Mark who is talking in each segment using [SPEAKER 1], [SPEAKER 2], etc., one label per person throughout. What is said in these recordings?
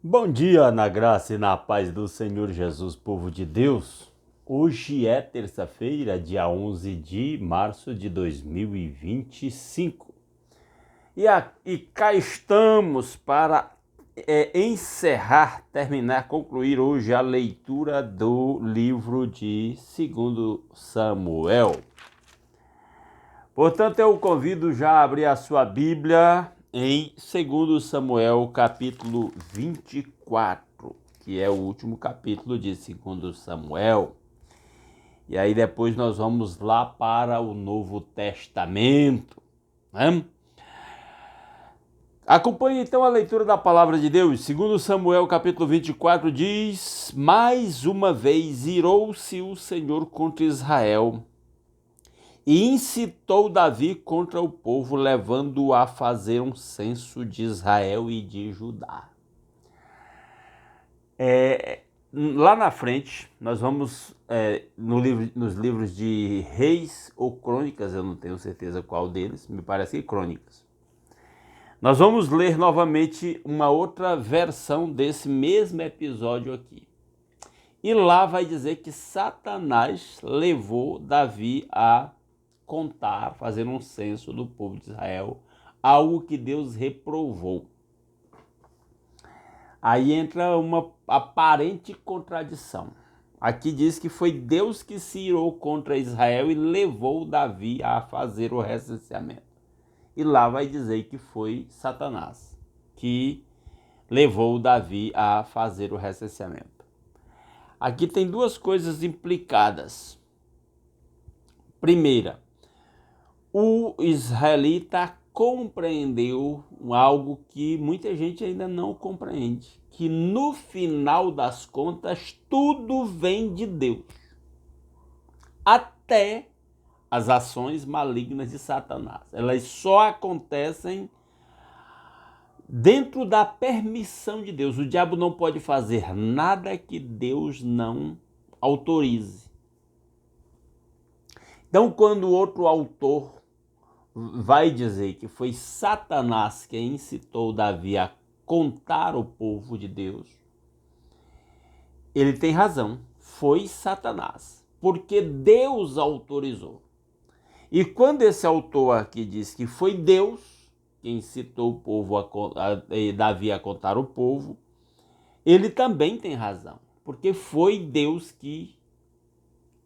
[SPEAKER 1] Bom dia, na graça e na paz do Senhor Jesus, povo de Deus. Hoje é terça-feira, dia 11 de março de 2025. E cá estamos para concluir hoje a leitura do livro de 2 Samuel. Portanto, eu o convido já a abrir a sua Bíblia em 2 Samuel, capítulo 24, que é o último capítulo de 2 Samuel. E aí depois nós vamos lá para o Novo Testamento, né? Acompanhe então a leitura da palavra de Deus. 2 Samuel, capítulo 24 diz: Mais uma vez irou-se o Senhor contra Israel e incitou Davi contra o povo, levando-o a fazer um censo de Israel e de Judá. Lá na frente, nós vamos, nos livros de Reis ou Crônicas, eu não tenho certeza qual deles, me parece que Crônicas. Nós vamos ler novamente uma outra versão desse mesmo episódio aqui. E lá vai dizer que Satanás levou Davi a contar, fazer um censo do povo de Israel, algo que Deus reprovou. Aí entra uma aparente contradição. Aqui diz que foi Deus que se irou contra Israel e levou Davi a fazer o recenseamento. E lá vai dizer que foi Satanás que levou Davi a fazer o recenseamento. Aqui tem duas coisas implicadas. Primeira, o israelita compreendeu algo que muita gente ainda não compreende, que no final das contas tudo vem de Deus, até as ações malignas de Satanás. Elas só acontecem dentro da permissão de Deus. O diabo não pode fazer nada que Deus não autorize. Então, quando outro autor vai dizer que foi Satanás quem incitou Davi a contar o povo de Deus, ele tem razão. Foi Satanás, porque Deus autorizou. E quando esse autor aqui diz que foi Deus quem incitou o povo Davi a contar o povo, ele também tem razão, porque foi Deus que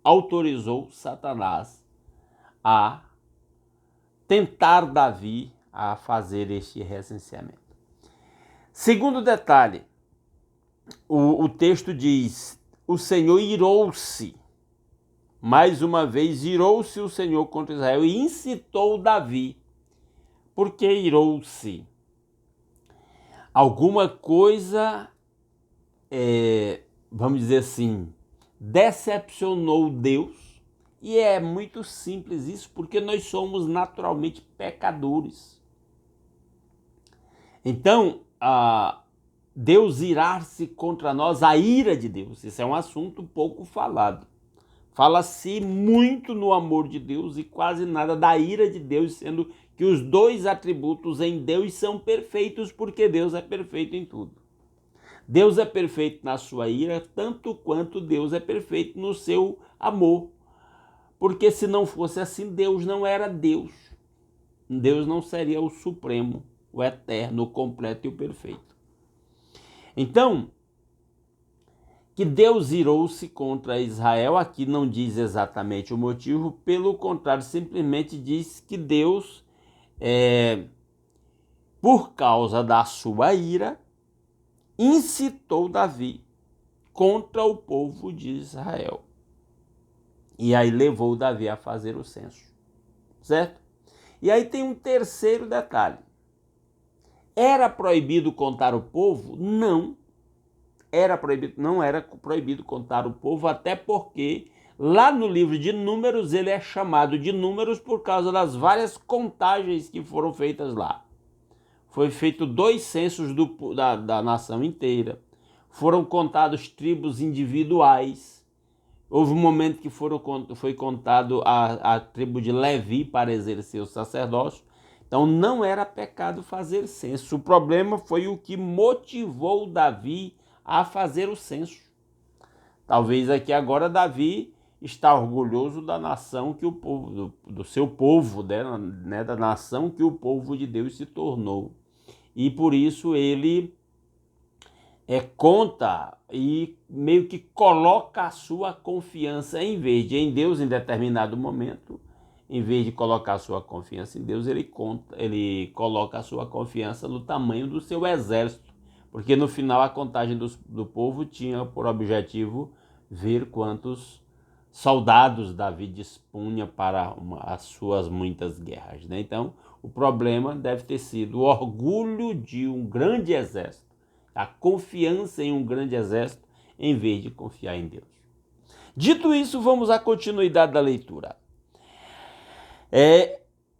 [SPEAKER 1] autorizou Satanás a tentar Davi a fazer este recenseamento. Segundo detalhe, o texto diz: o Senhor irou-se. Mais uma vez, irou-se o Senhor contra Israel e incitou Davi. Por que irou-se? Alguma coisa, vamos dizer assim, decepcionou Deus. E é muito simples isso, porque nós somos naturalmente pecadores. Então, Deus irar-se contra nós, a ira de Deus, isso é um assunto pouco falado. Fala-se muito no amor de Deus e quase nada da ira de Deus, sendo que os dois atributos em Deus são perfeitos, porque Deus é perfeito em tudo. Deus é perfeito na sua ira, tanto quanto Deus é perfeito no seu amor. Porque se não fosse assim, Deus não era Deus. Deus não seria o supremo, o eterno, o completo e o perfeito. Então, que Deus irou-se contra Israel, aqui não diz exatamente o motivo, pelo contrário, simplesmente diz que Deus, por causa da sua ira, incitou Davi contra o povo de Israel. E aí levou Davi a fazer o censo, certo? E aí tem um terceiro detalhe. Era proibido contar o povo? Não. Não era proibido contar o povo, até porque lá no livro de Números ele é chamado de Números por causa das várias contagens que foram feitas lá. Foi feito 2 censos da nação inteira. Foram contados tribos individuais. Houve um momento que foi contado a tribo de Levi para exercer o sacerdócio. Então não era pecado fazer censo. O problema foi o que motivou Davi a fazer o censo. Talvez aqui agora Davi está orgulhoso da nação que o povo, do seu povo, né, da nação que o povo de Deus se tornou. E por isso ele conta e meio que coloca a sua confiança em vez de em Deus em determinado momento. Em vez de colocar a sua confiança em Deus, ele coloca a sua confiança no tamanho do seu exército. Porque no final a contagem do povo tinha por objetivo ver quantos soldados Davi dispunha para as suas muitas guerras, né? Então, o problema deve ter sido o orgulho de um grande exército, a confiança em um grande exército, em vez de confiar em Deus. Dito isso, vamos à continuidade da leitura.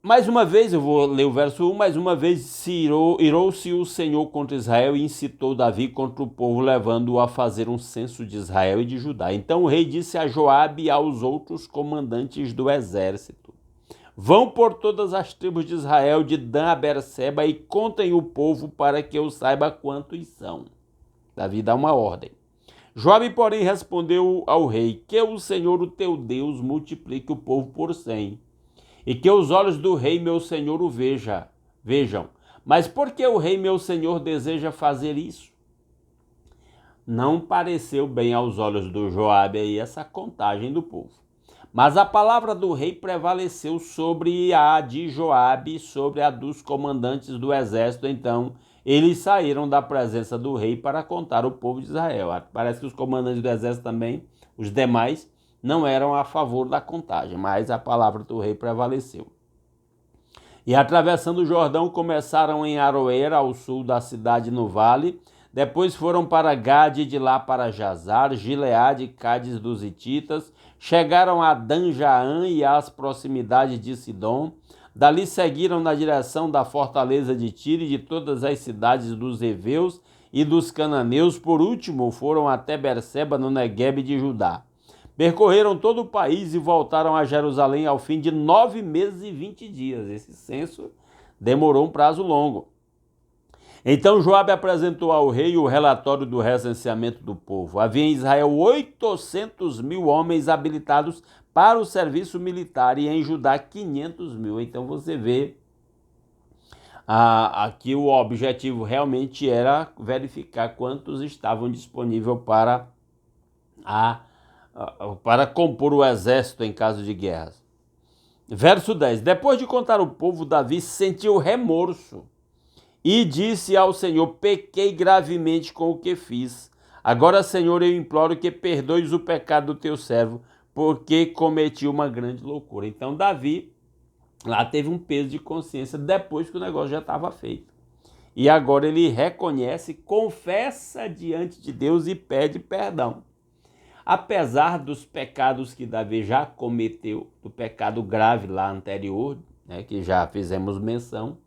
[SPEAKER 1] Mais uma vez, eu vou ler o verso 1, mais uma vez irou-se o Senhor contra Israel e incitou Davi contra o povo, levando-o a fazer um censo de Israel e de Judá. Então o rei disse a Joabe e aos outros comandantes do exército: vão por todas as tribos de Israel, de Dan a Berseba, e contem o povo para que eu saiba quantos são. Davi dá uma ordem. Joabe, porém, respondeu ao rei: que o Senhor, o teu Deus, multiplique o povo por 100. E que os olhos do rei, meu senhor, o vejam. Mas por que o rei, meu senhor, deseja fazer isso? Não pareceu bem aos olhos do Joabe aí essa contagem do povo. Mas a palavra do rei prevaleceu sobre a de Joabe, sobre a dos comandantes do exército. Então, eles saíram da presença do rei para contar o povo de Israel. Parece que os comandantes do exército também, os demais, não eram a favor da contagem, mas a palavra do rei prevaleceu. E atravessando o Jordão, começaram em Aroer, ao sul da cidade no vale, depois foram para Gade, de lá para Jazar, Gileade e Cádiz dos Hititas, chegaram a Dan-Jaã e às proximidades de Sidom, dali seguiram na direção da fortaleza de Tiro e de todas as cidades dos heveus e dos cananeus, por último foram até Berseba no Neguebe de Judá. Percorreram todo o país e voltaram a Jerusalém ao fim de 9 meses e 20 dias. Esse censo demorou um prazo longo. Então Joabe apresentou ao rei o relatório do recenseamento do povo. Havia em Israel 800.000 homens habilitados para o serviço militar e em Judá 500.000. Então você vê aqui o objetivo realmente era verificar quantos estavam disponíveis para compor o exército em caso de guerras. Verso 10. Depois de contar o povo, Davi sentiu remorso e disse ao Senhor: pequei gravemente com o que fiz. Agora, Senhor, eu imploro que perdoes o pecado do teu servo, porque cometi uma grande loucura. Então Davi lá teve um peso de consciência depois que o negócio já estava feito. E agora ele reconhece, confessa diante de Deus e pede perdão. Apesar dos pecados que Davi já cometeu, do pecado grave lá anterior, né, que já fizemos menção,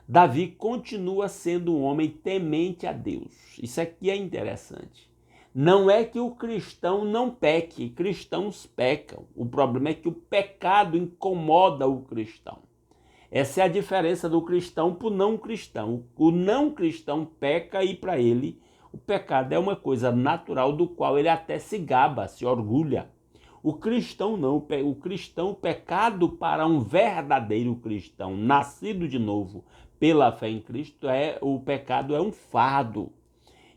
[SPEAKER 1] Davi continua sendo um homem temente a Deus. Isso aqui é interessante. Não é que o cristão não peque, cristãos pecam. O problema é que o pecado incomoda o cristão. Essa é a diferença do cristão para o não cristão. O não cristão peca e para ele o pecado é uma coisa natural do qual ele até se gaba, se orgulha. O cristão não. O pecado para um verdadeiro cristão, nascido de novo pela fé em Cristo, o pecado é um fardo.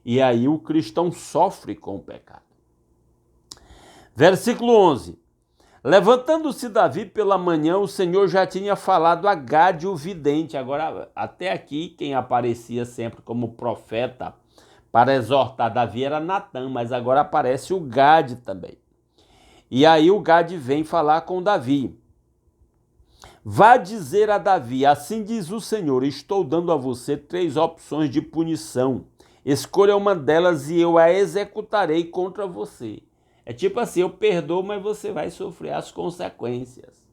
[SPEAKER 1] E aí o cristão sofre com o pecado. Versículo 11. Levantando-se Davi pela manhã, o Senhor já tinha falado a Gade, o vidente. Agora, até aqui, quem aparecia sempre como profeta para exortar Davi era Natã, mas agora aparece o Gade também. E aí o Gade vem falar com Davi. Vá dizer a Davi: assim diz o Senhor, estou dando a você 3 opções de punição. Escolha uma delas e eu a executarei contra você. É tipo assim, eu perdoo, mas você vai sofrer as consequências.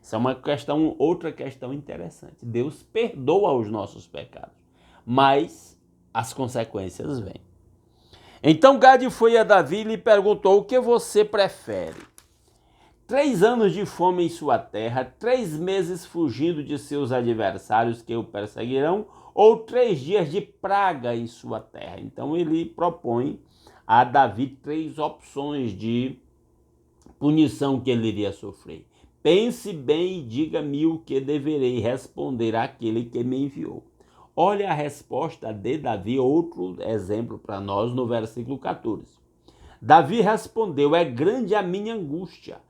[SPEAKER 1] Essa é outra questão interessante. Deus perdoa os nossos pecados, mas as consequências vêm. Então Gade foi a Davi e lhe perguntou: o que você prefere? 3 anos de fome em sua terra, 3 meses fugindo de seus adversários que o perseguirão, ou 3 dias de praga em sua terra. Então ele propõe a Davi 3 opções de punição que ele iria sofrer. Pense bem e diga-me o que deverei responder àquele que me enviou. Olha a resposta de Davi, outro exemplo para nós no versículo 14. Davi respondeu: é grande a minha angústia.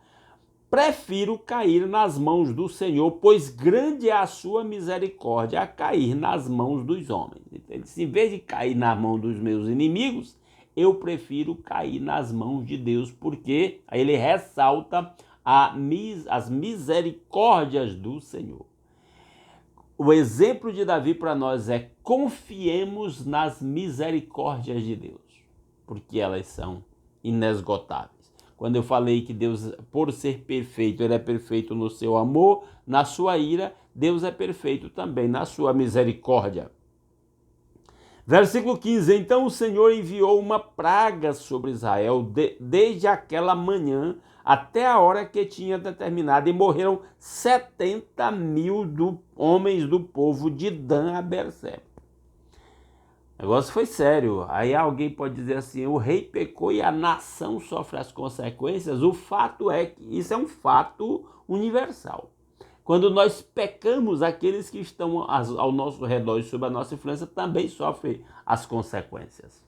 [SPEAKER 1] Prefiro cair nas mãos do Senhor, pois grande é a sua misericórdia a cair nas mãos dos homens. Ele disse, em vez de cair na mão dos meus inimigos, eu prefiro cair nas mãos de Deus, porque aí ele ressalta as misericórdias do Senhor. O exemplo de Davi para nós é: confiemos nas misericórdias de Deus, porque elas são inesgotáveis. Quando eu falei que Deus, por ser perfeito, ele é perfeito no seu amor, na sua ira, Deus é perfeito também na sua misericórdia. Versículo 15, então o Senhor enviou uma praga sobre Israel desde aquela manhã até a hora que tinha determinado, e morreram 70.000 homens do povo de Dan a Berseba. O negócio foi sério. Aí alguém pode dizer assim, o rei pecou e a nação sofre as consequências. O fato é que isso é um fato universal. Quando nós pecamos, aqueles que estão ao nosso redor e sob a nossa influência também sofrem as consequências.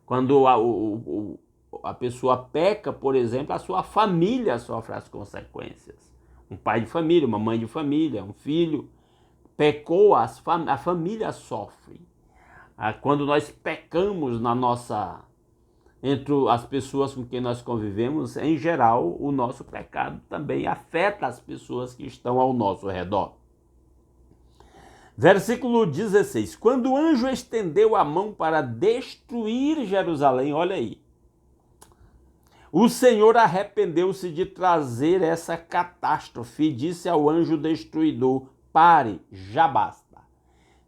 [SPEAKER 1] Quando a pessoa peca, por exemplo, a sua família sofre as consequências. Um pai de família, uma mãe de família, um filho pecou, a família sofre. Quando nós pecamos entre as pessoas com quem nós convivemos, em geral, o nosso pecado também afeta as pessoas que estão ao nosso redor. Versículo 16. Quando o anjo estendeu a mão para destruir Jerusalém, olha aí, o Senhor arrependeu-se de trazer essa catástrofe e disse ao anjo destruidor: pare, já basta.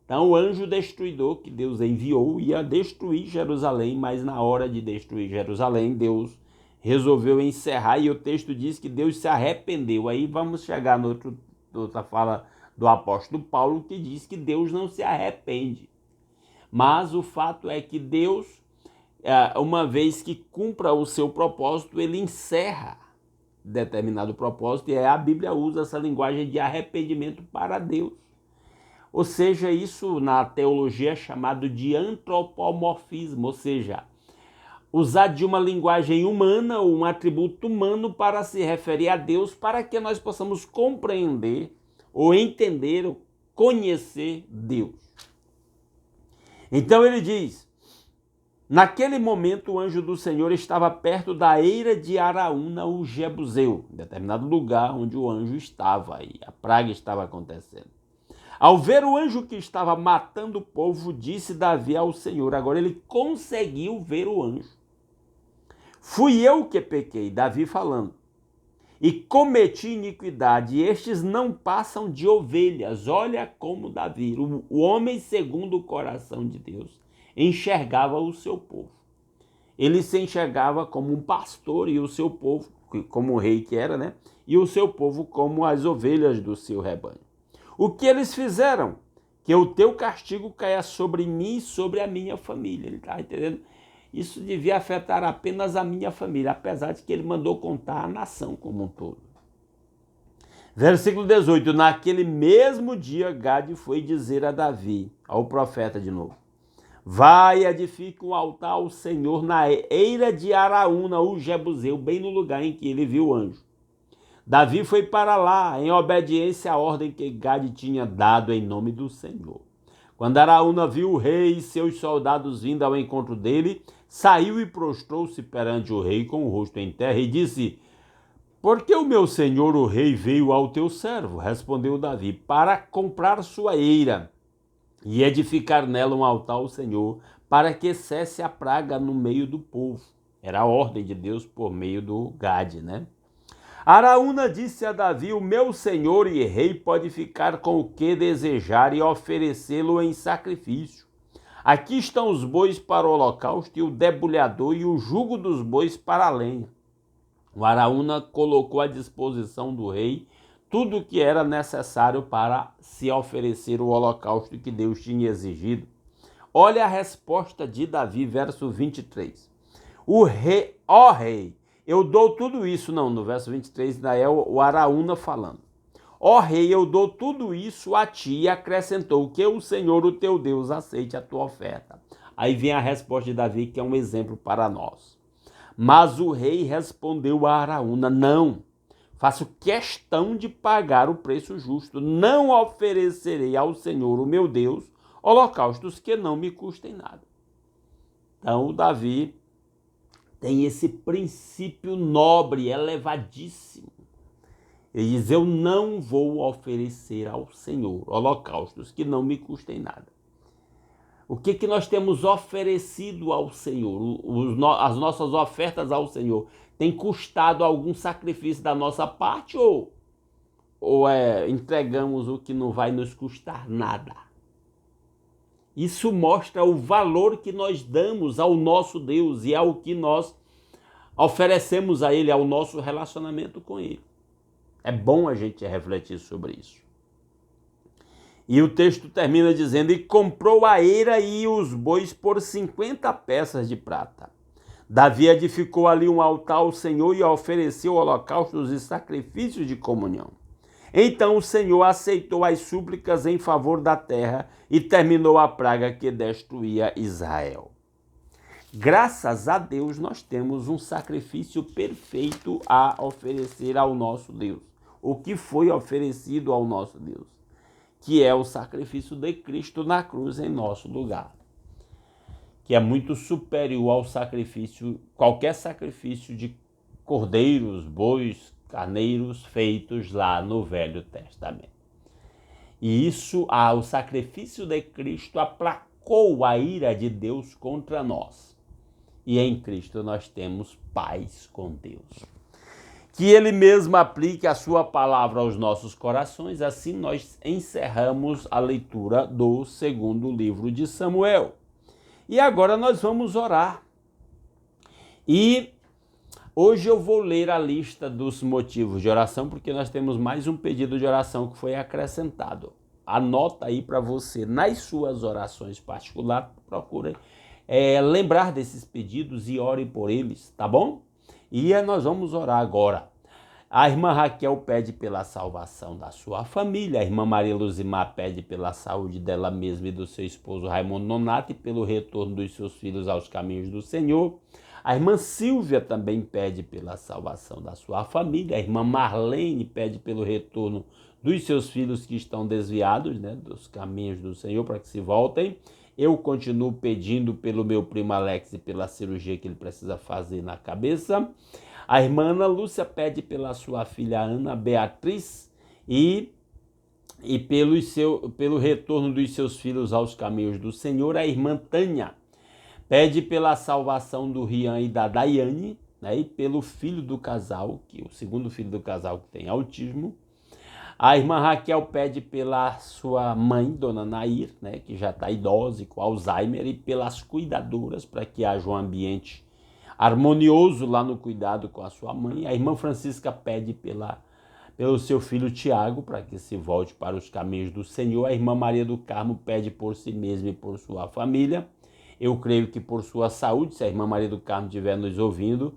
[SPEAKER 1] Então o anjo destruidor que Deus enviou ia destruir Jerusalém, mas na hora de destruir Jerusalém, Deus resolveu encerrar, e o texto diz que Deus se arrependeu. Aí vamos chegar na outra fala do apóstolo Paulo, que diz que Deus não se arrepende. Mas o fato é que Deus, uma vez que cumpra o seu propósito, ele encerra determinado propósito, e a Bíblia usa essa linguagem de arrependimento para Deus. Ou seja, isso na teologia é chamado de antropomorfismo, ou seja, usar de uma linguagem humana ou um atributo humano para se referir a Deus, para que nós possamos compreender ou entender ou conhecer Deus. Então ele diz, naquele momento o anjo do Senhor estava perto da eira de Araúna, o Jebuseu, em determinado lugar onde o anjo estava, e a praga estava acontecendo. Ao ver o anjo que estava matando o povo, disse Davi ao Senhor. Agora ele conseguiu ver o anjo. Fui eu que pequei, Davi falando, e cometi iniquidade, e estes não passam de ovelhas. Olha como Davi, o homem segundo o coração de Deus, enxergava o seu povo. Ele se enxergava como um pastor e o seu povo, como o rei que era, né? E o seu povo como as ovelhas do seu rebanho. O que eles fizeram? Que o teu castigo caia sobre mim e sobre a minha família. Ele está entendendo? Isso devia afetar apenas a minha família, apesar de que ele mandou contar a nação como um todo. Versículo 18. Naquele mesmo dia, Gade foi dizer a Davi, ao profeta de novo: vai, edifica um altar ao Senhor na eira de Araúna, o Jebuseu, bem no lugar em que ele viu o anjo. Davi foi para lá, em obediência à ordem que Gade tinha dado em nome do Senhor. Quando Araúna viu o rei e seus soldados vindo ao encontro dele, saiu e prostrou-se perante o rei com o rosto em terra e disse: por que o meu senhor o rei veio ao teu servo? Respondeu Davi: para comprar sua eira e edificar nela um altar ao Senhor, para que cesse a praga no meio do povo. Era a ordem de Deus por meio do Gade, né? Araúna disse a Davi: o meu senhor e rei pode ficar com o que desejar e oferecê-lo em sacrifício. Aqui estão os bois para o holocausto e o debulhador e o jugo dos bois para a lenha. O Araúna colocou à disposição do rei tudo o que era necessário para se oferecer o holocausto que Deus tinha exigido. Olha a resposta de Davi, verso 23. O rei, ó rei, eu dou tudo isso. Não, no verso 23 ainda é o Araúna falando. Ó rei, eu dou tudo isso a ti, e acrescentou que o Senhor, o teu Deus, aceite a tua oferta. Aí vem a resposta de Davi, que é um exemplo para nós. Mas o rei respondeu a Araúna: não, faço questão de pagar o preço justo. Não oferecerei ao Senhor, o meu Deus, holocaustos que não me custem nada. Então, o Davi tem esse princípio nobre, elevadíssimo. Ele diz: eu não vou oferecer ao Senhor holocaustos que não me custem nada. O que nós temos oferecido ao Senhor? As nossas ofertas ao Senhor tem custado algum sacrifício da nossa parte ou entregamos o que não vai nos custar nada? Isso mostra o valor que nós damos ao nosso Deus e ao que nós oferecemos a Ele, ao nosso relacionamento com Ele. É bom a gente refletir sobre isso. E o texto termina dizendo: e comprou a eira e os bois por 50 peças de prata. Davi edificou ali um altar ao Senhor e ofereceu holocaustos e sacrifícios de comunhão. Então o Senhor aceitou as súplicas em favor da terra e terminou a praga que destruía Israel. Graças a Deus nós temos um sacrifício perfeito a oferecer ao nosso Deus. O que foi oferecido ao nosso Deus, que é o sacrifício de Cristo na cruz em nosso lugar, que é muito superior ao sacrifício, qualquer sacrifício de cordeiros, bois, carneiros feitos lá no Velho Testamento. E isso, o sacrifício de Cristo aplacou a ira de Deus contra nós. E em Cristo nós temos paz com Deus. Que Ele mesmo aplique a sua palavra aos nossos corações. Assim nós encerramos a leitura do segundo livro de Samuel. E agora nós vamos orar. E hoje eu vou ler a lista dos motivos de oração, porque nós temos mais um pedido de oração que foi acrescentado. Anota aí para você, nas suas orações particulares, procure lembrar desses pedidos e ore por eles, tá bom? E nós vamos orar agora. A irmã Raquel pede pela salvação da sua família. A irmã Maria Luzimar pede pela saúde dela mesma e do seu esposo Raimundo Nonato e pelo retorno dos seus filhos aos caminhos do Senhor. A irmã Silvia também pede pela salvação da sua família. A irmã Marlene pede pelo retorno dos seus filhos que estão desviados, dos caminhos do Senhor, para que se voltem. Eu continuo pedindo pelo meu primo Alex e pela cirurgia que ele precisa fazer na cabeça. A irmã Ana Lúcia pede pela sua filha Ana Beatriz e pelo retorno dos seus filhos aos caminhos do Senhor. A irmã Tânia pede pela salvação do Rian e da Daiane, e pelo filho do casal, o segundo filho do casal que tem autismo. A irmã Raquel pede pela sua mãe, dona Nair, que já está idosa e com Alzheimer, e pelas cuidadoras, para que haja um ambiente harmonioso lá no cuidado com a sua mãe. A irmã Francisca pede pelo seu filho Tiago, para que se volte para os caminhos do Senhor. A irmã Maria do Carmo pede por si mesma e por sua família. Eu creio que por sua saúde, se a irmã Maria do Carmo estiver nos ouvindo,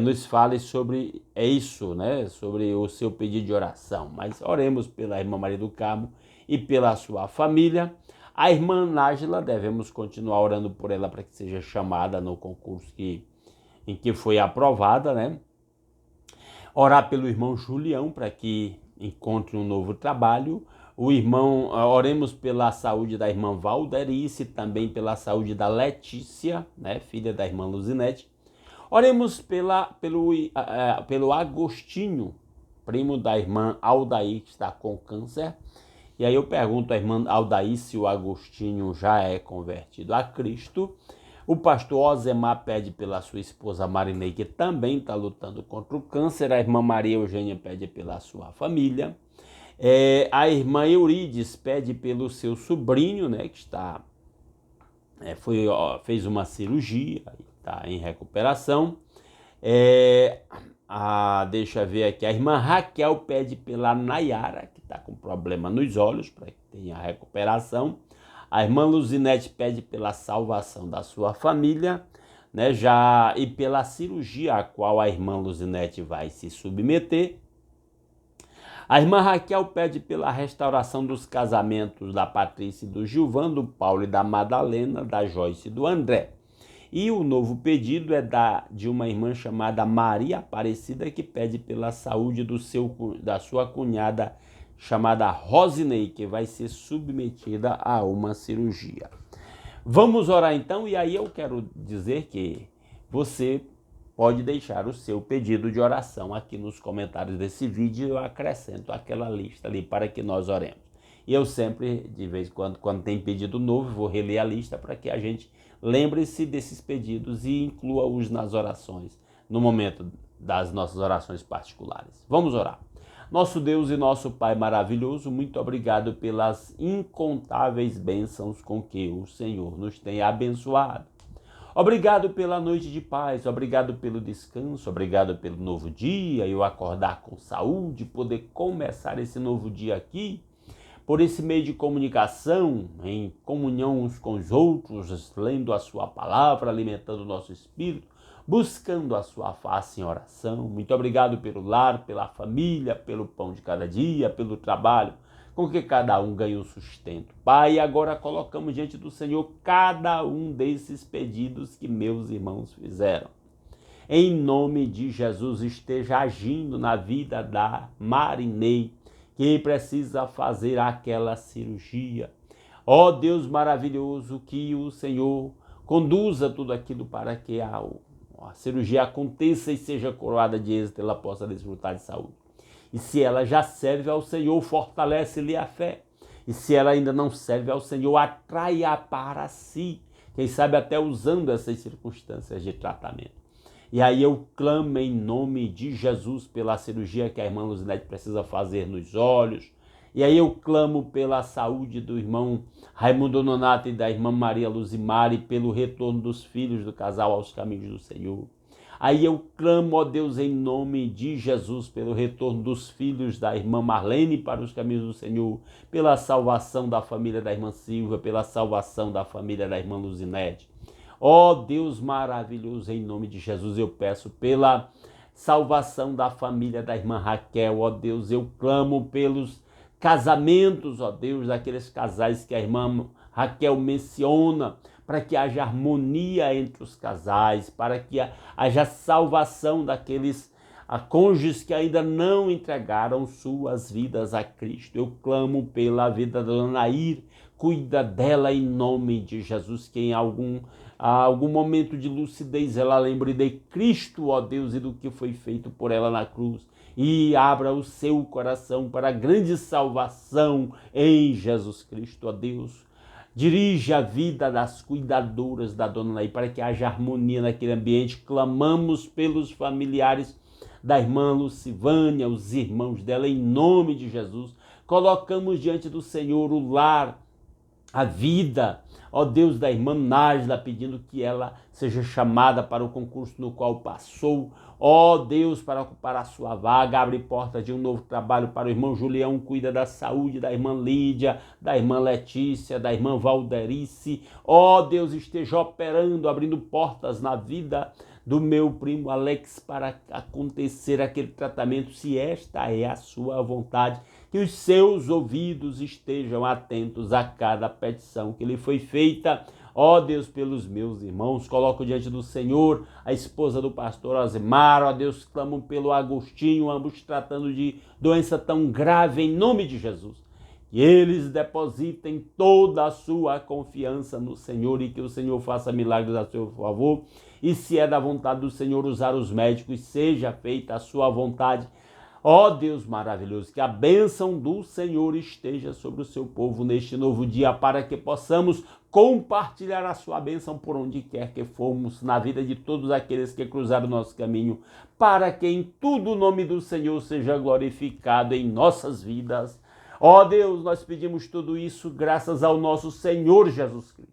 [SPEAKER 1] nos fale sobre isso, sobre o seu pedido de oração. Mas oremos pela irmã Maria do Carmo e pela sua família. A irmã Nájila, devemos continuar orando por ela para que seja chamada no concurso em que foi aprovada, Orar pelo irmão Julião para que encontre um novo trabalho. Oremos pela saúde da irmã Valderice, também pela saúde da Letícia, filha da irmã Luzinete. Oremos pelo Agostinho, primo da irmã Aldair, que está com câncer. E aí eu pergunto à irmã Aldair se o Agostinho já é convertido a Cristo. O pastor Osemar pede pela sua esposa Marinei, que também está lutando contra o câncer. A irmã Maria Eugênia pede pela sua família. A irmã Eurides pede pelo seu sobrinho, que está fez uma cirurgia, está em recuperação. deixa eu ver aqui, a irmã Raquel pede pela Nayara, que está com problema nos olhos, para que tenha recuperação. A irmã Luzinete pede pela salvação da sua família, né, e pela cirurgia a qual a irmã Luzinete vai se submeter. A irmã Raquel pede pela restauração dos casamentos da Patrícia e do Gilvan, do Paulo e da Madalena, da Joyce e do André. E o novo pedido é de uma irmã chamada Maria Aparecida, que pede pela saúde da sua cunhada chamada Rosinei, que vai ser submetida a uma cirurgia. Vamos orar então, e aí eu quero dizer que você pode deixar o seu pedido de oração aqui nos comentários desse vídeo, eu acrescento aquela lista ali para que nós oremos. E eu sempre, de vez em quando tem pedido novo, vou reler a lista para que a gente lembre-se desses pedidos e inclua-os nas orações, no momento das nossas orações particulares. Vamos orar. Nosso Deus e nosso Pai maravilhoso, muito obrigado pelas incontáveis bênçãos com que o Senhor nos tem abençoado. Obrigado pela noite de paz, obrigado pelo descanso, obrigado pelo novo dia, eu acordar com saúde, poder começar esse novo dia aqui, por esse meio de comunicação, em comunhão uns com os outros, lendo a sua palavra, alimentando o nosso espírito, buscando a sua face em oração. Muito obrigado pelo lar, pela família, pelo pão de cada dia, pelo trabalho, com que cada um ganha o sustento. Pai, agora colocamos diante do Senhor cada um desses pedidos que meus irmãos fizeram. Em nome de Jesus, esteja agindo na vida da Marinei, que precisa fazer aquela cirurgia. Ó Deus maravilhoso, que o Senhor conduza tudo aquilo para que a cirurgia aconteça e seja coroada de êxito, ela possa desfrutar de saúde. E se ela já serve ao Senhor, fortalece-lhe a fé. E se ela ainda não serve ao Senhor, atrai-a para si. Quem sabe até usando essas circunstâncias de tratamento. E aí eu clamo em nome de Jesus pela cirurgia que a irmã Luzinete precisa fazer nos olhos. E aí eu clamo pela saúde do irmão Raimundo Nonato e da irmã Maria Luzimari, pelo retorno dos filhos do casal aos caminhos do Senhor. Aí eu clamo, ó Deus, em nome de Jesus, pelo retorno dos filhos da irmã Marlene para os caminhos do Senhor, pela salvação da família da irmã Silvia, pela salvação da família da irmã Luzinete. Ó Deus maravilhoso, em nome de Jesus, eu peço pela salvação da família da irmã Raquel. Ó Deus, eu clamo pelos casamentos, ó Deus, daqueles casais que a irmã Raquel menciona, para que haja harmonia entre os casais, para que haja salvação daqueles cônjuges que ainda não entregaram suas vidas a Cristo. Eu clamo pela vida da dona Nair, cuida dela em nome de Jesus, que em algum momento de lucidez ela lembre de Cristo, ó Deus, e do que foi feito por ela na cruz, e abra o seu coração para a grande salvação em Jesus Cristo, ó Deus. Dirige a vida das cuidadoras da dona Nair para que haja harmonia naquele ambiente. Clamamos pelos familiares da irmã Lucivânia, os irmãos dela, em nome de Jesus. Colocamos diante do Senhor o lar, a vida, ó Deus, da irmã Nájila, pedindo que ela seja chamada para o concurso no qual passou. Ó Deus, para ocupar a sua vaga, abre porta de um novo trabalho para o irmão Julião, cuida da saúde da irmã Lídia, da irmã Letícia, da irmã Valderice. Ó Deus, esteja operando, abrindo portas na vida do meu primo Alex para acontecer aquele tratamento, se esta é a sua vontade. Que os seus ouvidos estejam atentos a cada petição que lhe foi feita. Ó Deus, pelos meus irmãos, coloco diante do Senhor a esposa do pastor Osimar. Ó Deus, clamo pelo Agostinho, ambos tratando de doença tão grave, em nome de Jesus. Que eles depositem toda a sua confiança no Senhor e que o Senhor faça milagres a seu favor. E se é da vontade do Senhor usar os médicos, seja feita a sua vontade. Ó Deus maravilhoso, que a bênção do Senhor esteja sobre o seu povo neste novo dia, para que possamos compartilhar a sua bênção por onde quer que formos, na vida de todos aqueles que cruzaram o nosso caminho, para que em tudo o nome do Senhor seja glorificado em nossas vidas. Ó Deus, nós pedimos tudo isso graças ao nosso Senhor Jesus Cristo,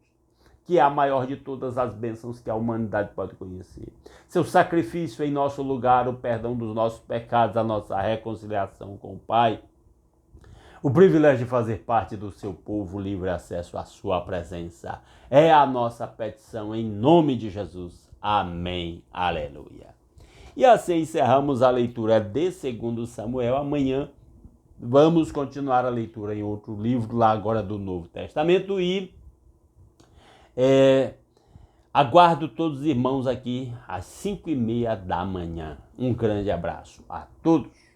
[SPEAKER 1] que é a maior de todas as bênçãos que a humanidade pode conhecer. Seu sacrifício em nosso lugar, o perdão dos nossos pecados, a nossa reconciliação com o Pai, o privilégio de fazer parte do seu povo, livre acesso à sua presença. É a nossa petição em nome de Jesus. Amém. Aleluia. E assim encerramos a leitura de 2 Samuel. Amanhã vamos continuar a leitura em outro livro, lá agora do Novo Testamento. E aguardo todos os irmãos aqui às 5h30 da manhã. Um grande abraço a todos.